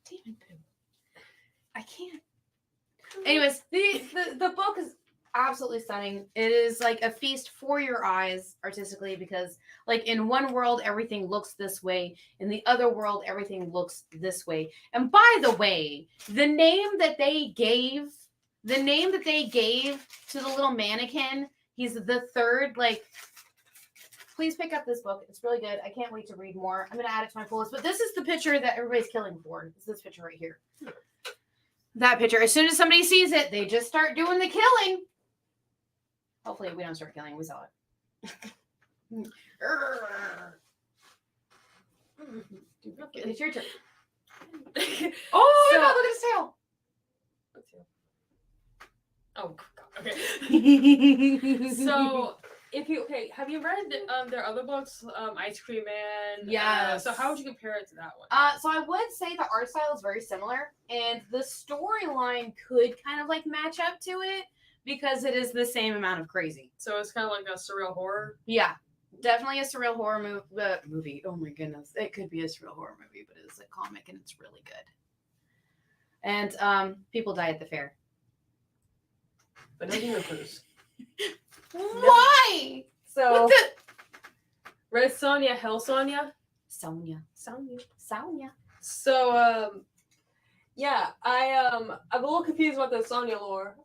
Speaker 2: demon poo. I can't. Anyways, the book is absolutely stunning. It is like a feast for your eyes artistically because like in one world everything looks this way, in the other world everything looks this way. And by the way, the name that they gave to the little mannequin, he's the third, like, please pick up this book. It's really good. I can't wait to read more. I'm going to add it to my full list. But this is the picture that everybody's killing for. It's this picture right here. That picture. As soon as somebody sees it, they just start doing the killing. Hopefully we don't start killing. We saw it. It's your turn. Oh, my God, look at his tail.
Speaker 3: Oh, God. Okay. So, have you read their other books, Ice Cream Man?
Speaker 2: Yeah.
Speaker 3: So how would you compare it to that one?
Speaker 2: So I would say the art style is very similar, and the storyline could kind of like match up to it because it is the same amount of crazy.
Speaker 3: So it's kind of like a surreal horror?
Speaker 2: Yeah, definitely a surreal horror movie. Oh my goodness. It could be a surreal horror movie, but it's a comic and it's really good. And people die at the fair.
Speaker 3: But no demon poos.
Speaker 2: Why?
Speaker 3: So, Red Sonja, Hell Sonja?
Speaker 2: Sonja.
Speaker 3: So, yeah, I'm a little confused about the Sonja lore.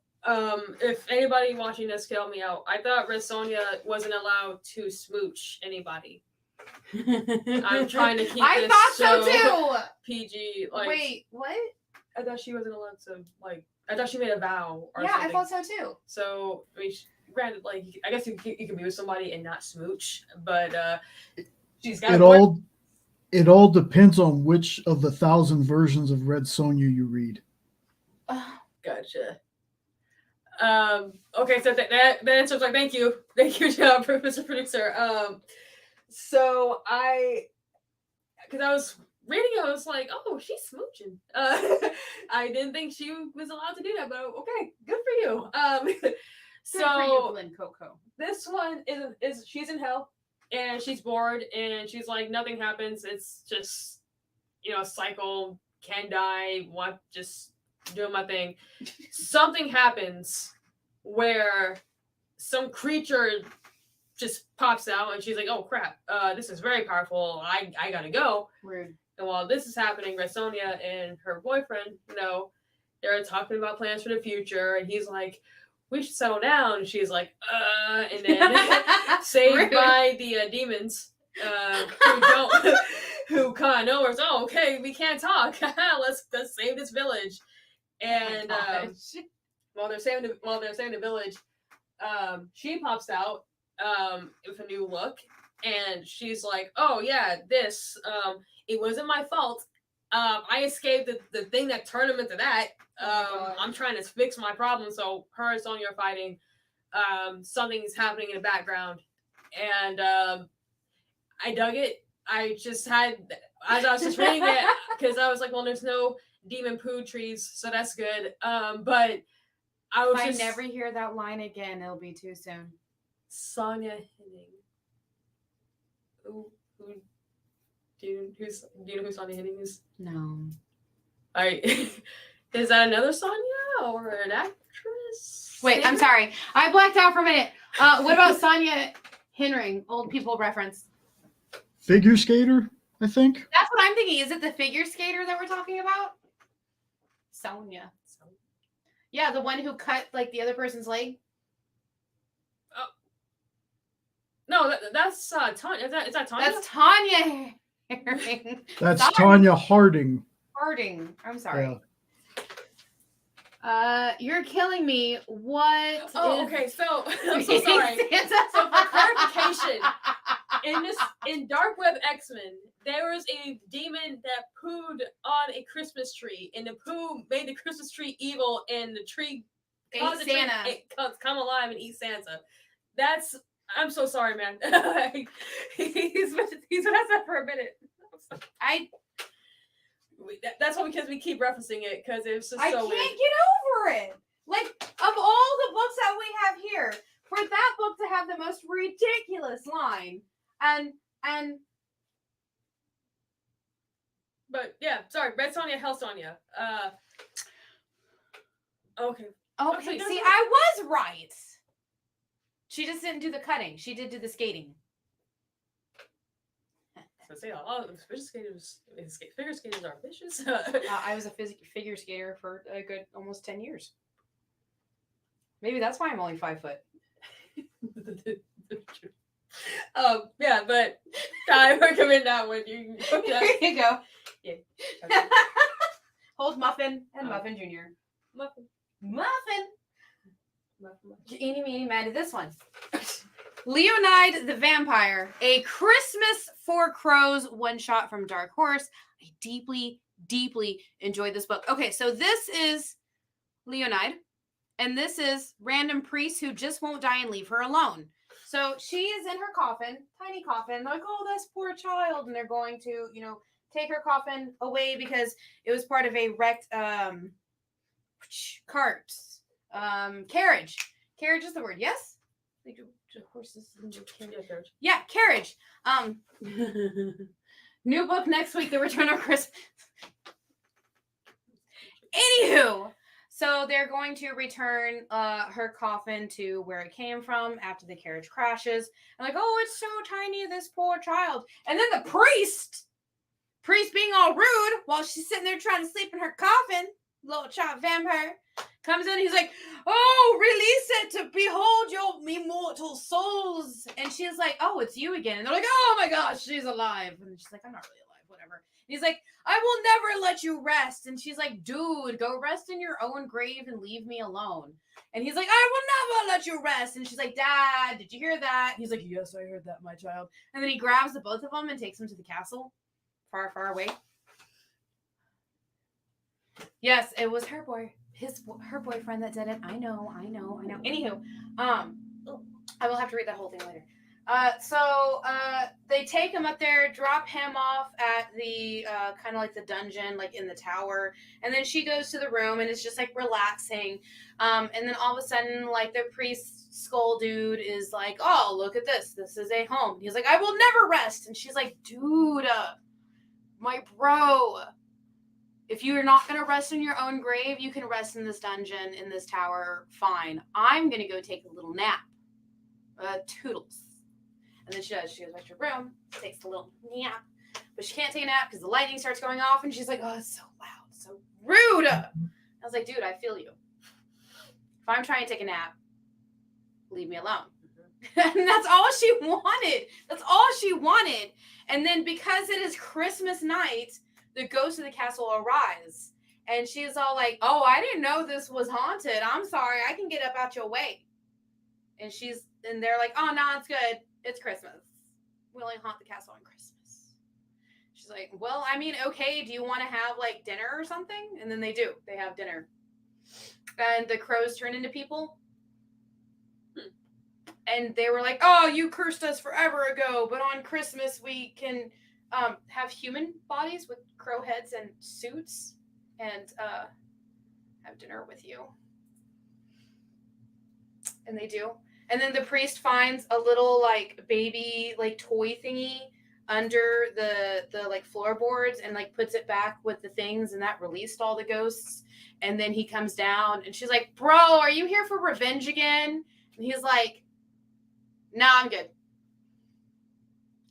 Speaker 3: If anybody watching this can help me out, I thought Red Sonja wasn't allowed to smooch anybody. I'm trying to keep this
Speaker 2: thought so
Speaker 3: show
Speaker 2: too.
Speaker 3: PG. Like,
Speaker 2: wait, what?
Speaker 3: thought she wasn't allowed to like. I thought she made a vow. Or
Speaker 2: Yeah,
Speaker 3: something.
Speaker 2: I thought so too.
Speaker 3: So I mean, granted, like I guess you can be with somebody and not smooch, but she's got
Speaker 6: it all depends on which of the 1,000 versions of Red Sonja you read.
Speaker 3: Gotcha. Okay, so that answers like thank you, Mr. Producer. So because I was reading it, I was like, oh, she's smooching. I didn't think she was allowed to do that, but okay, good for you.
Speaker 2: Good for you, Glen Coco.
Speaker 3: This one is she's in hell and she's bored and she's like nothing happens. It's just a cycle. Can die. Want just doing my thing. Something happens where some creature just pops out and she's like, oh crap, this is very powerful. I gotta go.
Speaker 2: Rude.
Speaker 3: And while this is happening, Red Sonja and her boyfriend, they're talking about plans for the future, and he's like, we should settle down. And she's like, and then saved by the demons who kind of know her. Oh, okay, we can't talk. let's save this village. And while they're saving the village, she pops out with a new look, and she's like, oh yeah, this it wasn't my fault. I escaped the thing that turned him into that. I'm trying to fix my problem. So her and Sonja are fighting. Something's happening in the background, and I dug it. I just had, as I was just reading it, because I was like, well, there's no demon poo trees, so that's good. But
Speaker 2: If I never hear that line again, it'll be too soon.
Speaker 3: Sonja Henning. Do you know who Sonja Henning is?
Speaker 2: No.
Speaker 3: Is that another Sonja or an actress?
Speaker 2: Wait, I'm sorry. I blacked out for a minute. What about Sonja Henring? Old people reference.
Speaker 6: Figure skater, I think.
Speaker 2: That's what I'm thinking. Is it the figure skater that we're talking about? Sonja. Yeah, the one who cut like the other person's leg.
Speaker 3: Oh. No, that's Tanya. Is that Tanya?
Speaker 2: That's Tanya Herring.
Speaker 6: That's Tanya Harding.
Speaker 2: Harding. I'm sorry. Yeah. You're killing me. What?
Speaker 3: Okay. So I'm so sorry. So for clarification, in Dark Web X-Men, there was a demon that pooed on a Christmas tree, and the poo made the Christmas tree evil, and the tree caused Santa to come alive and eat Santa. I'm so sorry, man. he's been at that for a minute. That's why because we keep referencing it because it's just so weird.
Speaker 2: I can't get over it. Like, of all the books that we have here, for that book to have the most ridiculous line, and
Speaker 3: but yeah, sorry, Red Sonja, Hell Sonja. Okay.
Speaker 2: Okay, see, I was right. She just didn't do the cutting. She did do the skating.
Speaker 3: So say all figure skaters are vicious.
Speaker 2: I was a figure skater for a good almost 10 years. Maybe that's why I'm only 5 foot.
Speaker 3: Yeah, but I recommend that one.
Speaker 2: There you go.
Speaker 3: Yeah.
Speaker 2: Hold Muffin and Muffin Jr. Muffin. Eeny, meeny, mad this one. Leonide the Vampire, a Christmas for Crows one-shot from Dark Horse. I deeply, deeply enjoyed this book. Okay, so this is Leonide, and this is random priest who just won't die and leave her alone. So she is in her coffin, tiny coffin. They're like, oh, this poor child. And they're going to, take her coffin away because it was part of a wrecked carriage. Carriage is the word, yes? They do horses and carriage. Yeah, carriage. New book next week, The Return of Christmas. Anywho, so they're going to return her coffin to where it came from after the carriage crashes. And like, oh, it's so tiny, this poor child. And then the priest being all rude while she's sitting there trying to sleep in her coffin, little child vampire, comes in. He's like, oh, release it to behold your immortal souls. And she's like, oh, it's you again. And they're like, oh my gosh, she's alive. And she's like, I'm not really alive, whatever. He's like, I will never let you rest. And she's like, dude, go rest in your own grave and leave me alone. And he's like, I will never let you rest. And she's like, Dad, did you hear that? He's like, yes, I heard that, my child. And then he grabs the both of them and takes them to the castle far, far away. Yes, it was her boyfriend that did it. I know. Anywho, I will have to read that whole thing later. So they take him up there, drop him off at the kind of like the dungeon, like in the tower, and then she goes to the room and it's just like relaxing. And then all of a sudden, like the priest skull dude is like, "Oh, look at this! This is a home." He's like, "I will never rest," and she's like, "Dude, my bro, if you're not gonna rest in your own grave, you can rest in this dungeon in this tower. Fine. I'm gonna go take a little nap. Toodles." And then she does. She goes back to her room, takes a little nap. But she can't take a nap because the lightning starts going off. And she's like, oh, it's so loud, so rude. I was like, dude, I feel you. If I'm trying to take a nap, leave me alone. And that's all she wanted. That's all she wanted. And then because it is Christmas night, the ghost of the castle arrives. And she's all like, oh, I didn't know this was haunted. I'm sorry. I can get up out your way. And they're like, oh, no, it's good. It's Christmas. We only haunt the castle on Christmas. She's like, well, I mean, okay, do you want to have like dinner or something? And then they do. They have dinner. And the crows turn into people. And they were like, oh, you cursed us forever ago, but on Christmas we can have human bodies with crow heads and suits and have dinner with you. And they do. And then the priest finds a little like baby like toy thingy under the like floorboards and like puts it back with the things, and that released all the ghosts. And then he comes down and she's like, bro, are you here for revenge again? And he's like, nah, I'm good.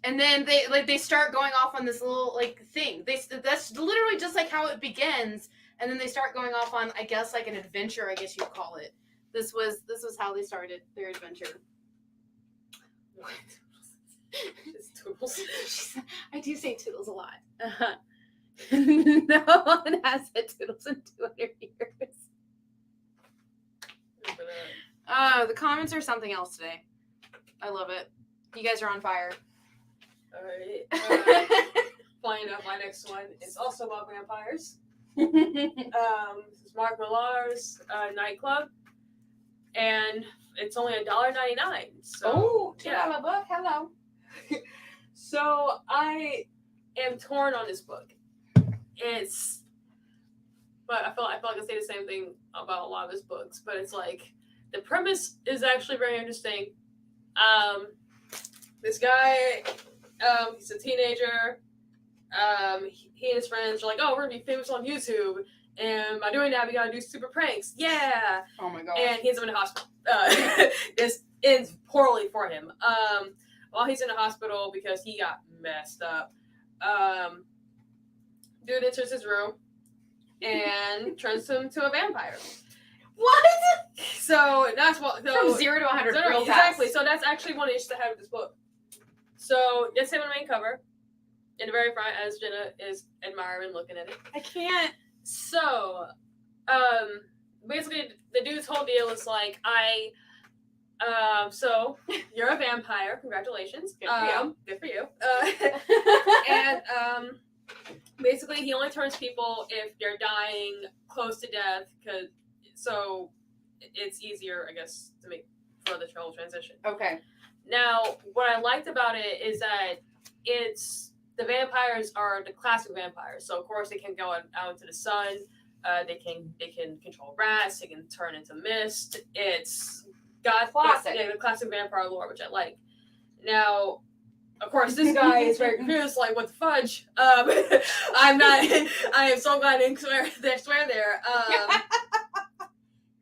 Speaker 2: And then they start going off on this little like thing. That's literally just like how it begins. And then they start going off on, I guess, like an adventure, I guess you'd call it. This was how they started their adventure.
Speaker 3: What? Just Toodles.
Speaker 2: I do say Toodles a lot. No one has said Toodles in 200 years. The comments are something else today. I love it. You guys are on fire.
Speaker 3: All right. Flying up, my next one is also about vampires. This is Mark Millar's nightclub. And it's only $1.99. So,
Speaker 2: $2 book. Hello.
Speaker 3: So I am torn on this book. But I feel like I say the same thing about a lot of his books. But it's like the premise is actually very interesting. This guy, he's a teenager. He and his friends are like, oh, we're gonna be famous on YouTube. And by doing that, we gotta do stupid pranks. Yeah.
Speaker 2: Oh my god.
Speaker 3: And he ends up in the hospital. This ends poorly for him. While he's in the hospital because he got messed up, dude enters his room and turns him to a vampire.
Speaker 2: What?
Speaker 3: So that's what.
Speaker 2: From 0 to 100 real fast.
Speaker 3: Exactly. So that's actually one issue I have with this book. So that's him on the main cover. In the very front, as Jenna is admiring looking at it.
Speaker 2: I can't.
Speaker 3: So, basically, the dude's whole deal is like, so you're a vampire. Congratulations.
Speaker 2: Good for you.
Speaker 3: Good for you. And basically, he only turns people if they're dying close to death, so it's easier, I guess, to make for the travel transition.
Speaker 2: Okay.
Speaker 3: Now, what I liked about it is that the vampires are the classic vampires. So of course they can go out into the sun. They can control rats. They can turn into mist. It's got
Speaker 2: classic.
Speaker 3: The classic vampire lore, which I like. Now, of course, this guy is very confused. Like, what the fudge? I am so glad I didn't swear there.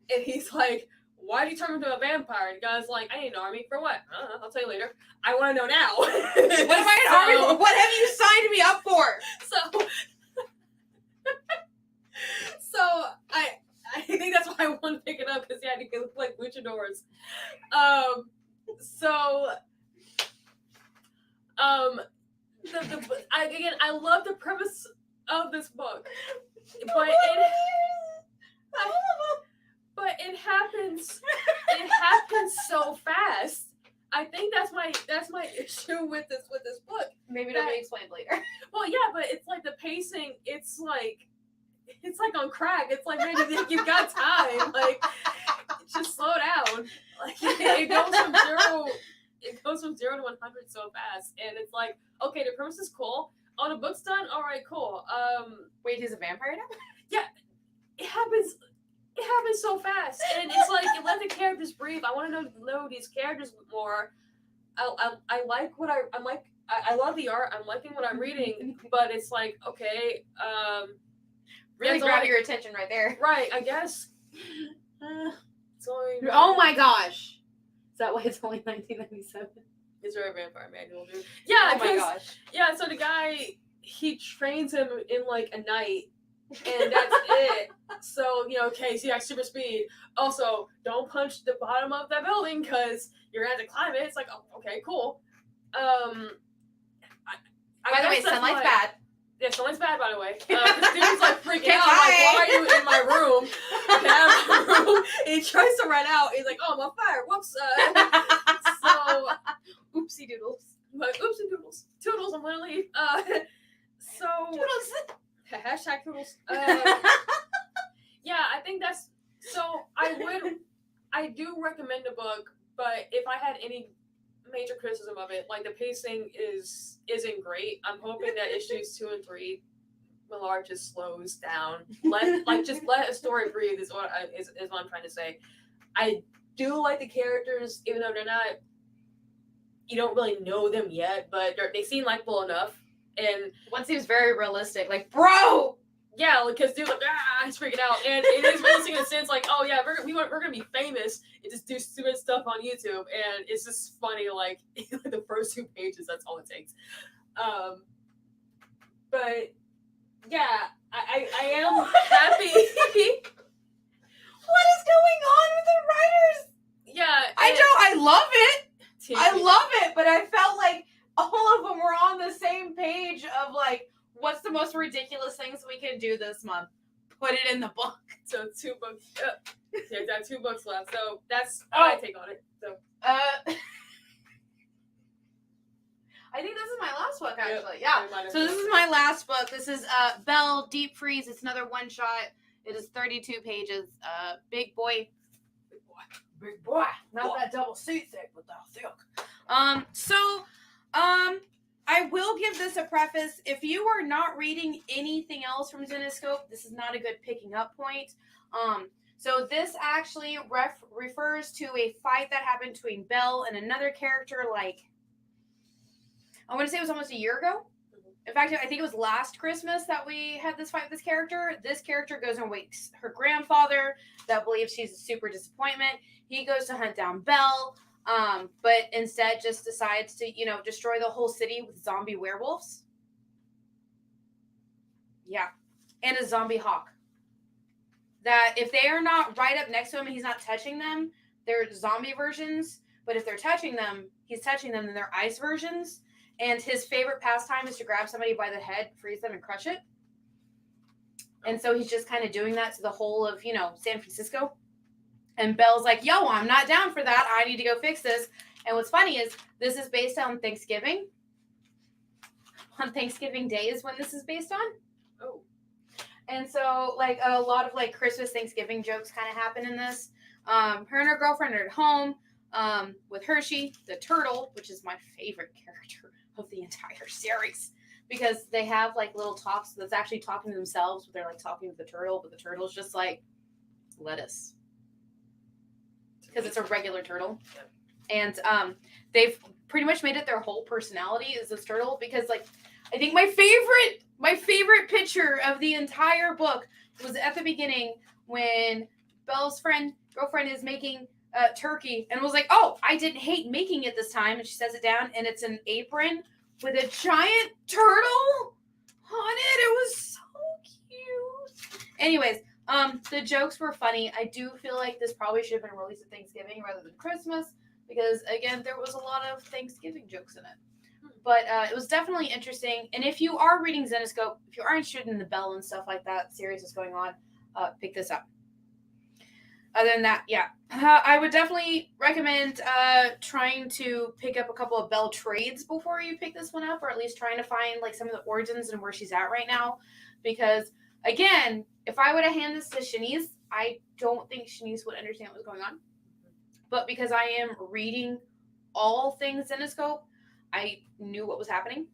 Speaker 3: And he's like, why did you turn into a vampire? And the guy's like, I need an army. For what? I don't know. I'll tell you later. I want to know now.
Speaker 2: What am I an army for? What have you signed me up for?
Speaker 3: So I think that's why I want to pick it up, because he look like luchadors. I love the premise of this book, but it happens so fast. I think that's my issue with this book.
Speaker 2: Maybe it'll be explained later.
Speaker 3: Well, yeah, but it's like the pacing. It's like on crack. It's like, man, you've got time. Like, just slow down. Like, it goes from 0 to 100 so fast, and it's like, okay, the premise is cool. Oh, the book's done. All right, cool.
Speaker 2: Wait, he's a vampire now?
Speaker 3: Yeah, it happens so fast, and it's like, you let the characters breathe. I want to know these characters more. I like what I'm like. I love the art. I'm liking what I'm reading, but it's like, okay,
Speaker 2: really grab your attention right there.
Speaker 3: Right, I guess.
Speaker 2: Oh my gosh! Is that why it's only 1997?
Speaker 3: It's very Vampire Manual, dude. Yeah.
Speaker 2: Oh my gosh.
Speaker 3: Yeah. So the guy, he trains him in like a night, and that's it. So, okay, so you got super speed. Also, don't punch the bottom of that building because you're gonna have to climb it. It's like, oh, okay, cool.
Speaker 2: By the way, sunlight's bad.
Speaker 3: Yeah, sunlight's bad, by the way. This dude's like freaking out. I'm like, why are you in my room? Get out of my room. And he tries to run out. He's like, oh, I'm on fire. Whoops. So,
Speaker 2: oopsie doodles.
Speaker 3: Like, oopsie doodles. Toodles, I'm gonna leave.
Speaker 2: Toodles.
Speaker 3: Hashtag toodles. Yeah, I think that's, so I do recommend the book, but if I had any major criticism of it, like, the pacing isn't great. I'm hoping that issues 2 and 3, Millard just slows down. Just let a story breathe is what I'm trying to say. I do like the characters, even though you don't really know them yet, but they seem likable enough. And
Speaker 2: one seems very realistic, like, bro!
Speaker 3: Yeah, because dude, like, he's freaking out, and it is realistic in a sense, like, oh yeah, we're gonna be famous and just do stupid stuff on YouTube, and it's just funny, like, the first 2 pages, that's all it takes. But yeah, I am happy.
Speaker 2: What is going on with the writers?
Speaker 3: Yeah,
Speaker 2: I love it. I love it, but I felt like all of them were on the same page of like, what's the most ridiculous things we can do this month? Put it in the book.
Speaker 3: So 2 books. Yeah, got 2 books left. So that's my take on it. So
Speaker 2: I think this is my last book, actually. Yeah. So this is my last book. This is Belle Deep Freeze. It's another one shot. It is 32 pages. Big boy. Big boy. Not that double C thick, but that thick. I will give this a preface. If you are not reading anything else from Zenescope, this is not a good picking up point. So this actually refers to a fight that happened between Belle and another character, like, I want to say it was almost a year ago. In fact, I think it was last Christmas that we had this fight with this character. This character goes and wakes her grandfather that believes she's a super disappointment. He goes to hunt down Belle. But instead just decides to, destroy the whole city with zombie werewolves. Yeah. And a zombie hawk. That if they are not right up next to him and he's not touching them, they're zombie versions. But if they're touching them, he's touching them, then they're ice versions. And his favorite pastime is to grab somebody by the head, freeze them, and crush it. And so he's just kind of doing that to the whole of, San Francisco. And Belle's like, yo, I'm not down for that. I need to go fix this. And what's funny is this is based on Thanksgiving. On Thanksgiving Day is when this is based on.
Speaker 3: Oh.
Speaker 2: And so, like, a lot of, like, Christmas, Thanksgiving jokes kind of happen in this. Her and her girlfriend are at home with Hershey, the turtle, which is my favorite character of the entire series. Because they have, like, little talks that's actually talking to themselves, but they're, like, talking to the turtle. But the turtle's just like, lettuce. Because it's a regular turtle. And they've pretty much made it their whole personality is this turtle. Because, like, I think my favorite picture of the entire book was at the beginning when Belle's girlfriend is making turkey and was like, oh, I didn't hate making it this time. And she says it down and it's an apron with a giant turtle on it. It was so cute. Anyways, the jokes were funny. I do feel like this probably should have been released at Thanksgiving rather than Christmas because, again, there was a lot of Thanksgiving jokes in it. But it was definitely interesting. And if you are reading Zenescope, if you are interested in the Belle and stuff like that series that's going on, pick this up. Other than that, yeah, I would definitely recommend trying to pick up a couple of Belle trades before you pick this one up, or at least trying to find like some of the origins and where she's at right now. Because again, if I would have handed this to Shanice, I don't think Shanice would understand what was going on. But because I am reading all things Zenescope, I knew what was happening.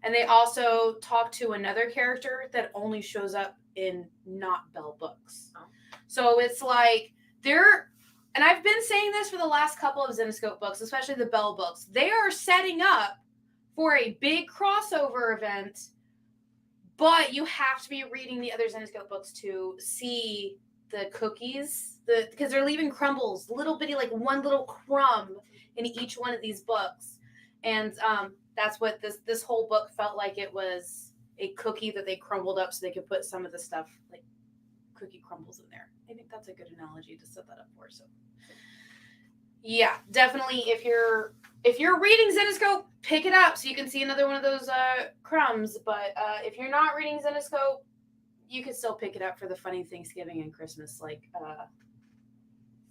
Speaker 2: And they also talk to another character that only shows up in not Belle books. Oh. So it's like and I've been saying this for the last couple of Zenescope books, especially the Belle books. They are setting up for a big crossover event, but you have to be reading the other Zenescope books to see the cookies, because they're leaving crumbles, little bitty, like one little crumb in each one of these books. And that's what this whole book felt like. It was a cookie that they crumbled up so they could put some of the stuff, like cookie crumbles, in there. I think that's a good analogy to set that up for. So yeah, definitely if you're reading Zenescope, pick it up so you can see another one of those crumbs. But if you're not reading Zenescope, you can still pick it up for the funny Thanksgiving and Christmas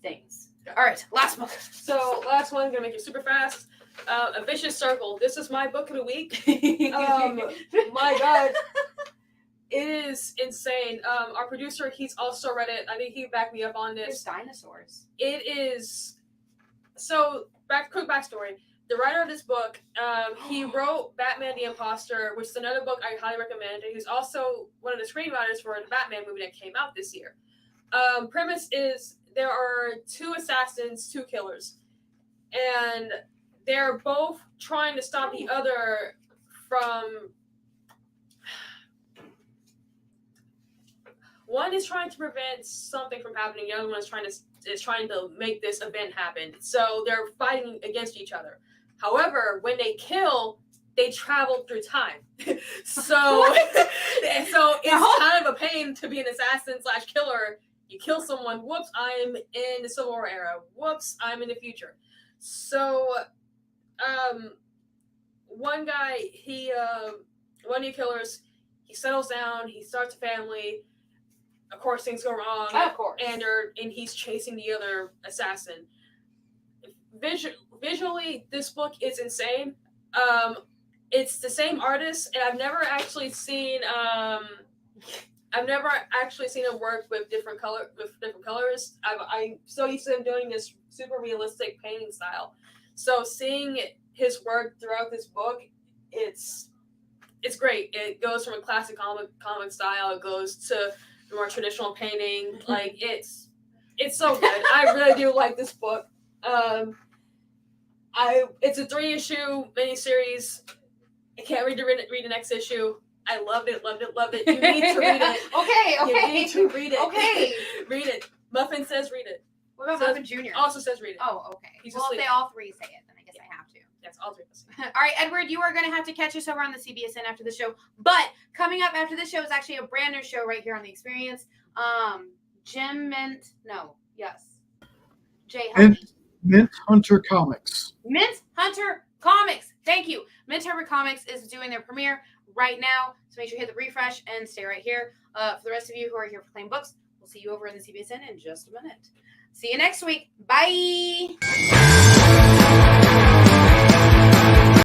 Speaker 2: things. All right, last book.
Speaker 3: So last one, gonna make it super fast. A Vicious Circle. This is my book of the week. My God, it is insane. Our producer, he's also read it. I think he backed me up on this.
Speaker 2: There's dinosaurs.
Speaker 3: It is. So quick backstory. The writer of this book, he wrote Batman the Imposter, which is another book I highly recommend. And he's also one of the screenwriters for the Batman movie that came out this year. Premise is there are two assassins, two killers, and they're both trying to stop the other from. One is trying to prevent something from happening. The other one is trying to make this event happen. So they're fighting against each other. However, when they kill, they travel through time. so it's kind of a pain to be an assassin / killer. You kill someone. Whoops, I'm in the Civil War era. Whoops, I'm in the future. So, one guy, one of the killers, he settles down. He starts a family. Of course, things go wrong.
Speaker 2: Of course.
Speaker 3: And he's chasing the other assassin. Visually, this book is insane. It's the same artist, and I've never actually seen him work with different colors. I'm so used to him doing this super realistic painting style. So seeing his work throughout this book, it's great. It goes from a classic comic style. It goes to more traditional painting. Like it's so good. I really do like this book. It's a 3-issue miniseries. I can't wait to read the next issue. I loved it. You need to read it.
Speaker 2: Okay.
Speaker 3: You need to read it.
Speaker 2: Okay.
Speaker 3: Read it. Muffin says read it.
Speaker 2: What about Muffin Jr.?
Speaker 3: Also says read it.
Speaker 2: Oh, okay.
Speaker 3: He's
Speaker 2: well,
Speaker 3: asleep.
Speaker 2: if they all three say it, then I guess I have to.
Speaker 3: Yes, all three of us.
Speaker 2: All right, Edward, you are going to have to catch us over on the CBSN after the show. But coming up after this show is actually a brand new show right here on The Experience. Jay, help me.
Speaker 6: Mint Hunter Comics.
Speaker 2: Mint Hunter Comics. Thank you. Mint Hunter Comics is doing their premiere right now. So make sure you hit the refresh and stay right here. For the rest of you who are here for Claim Books, we'll see you over in the CBSN in just a minute. See you next week. Bye.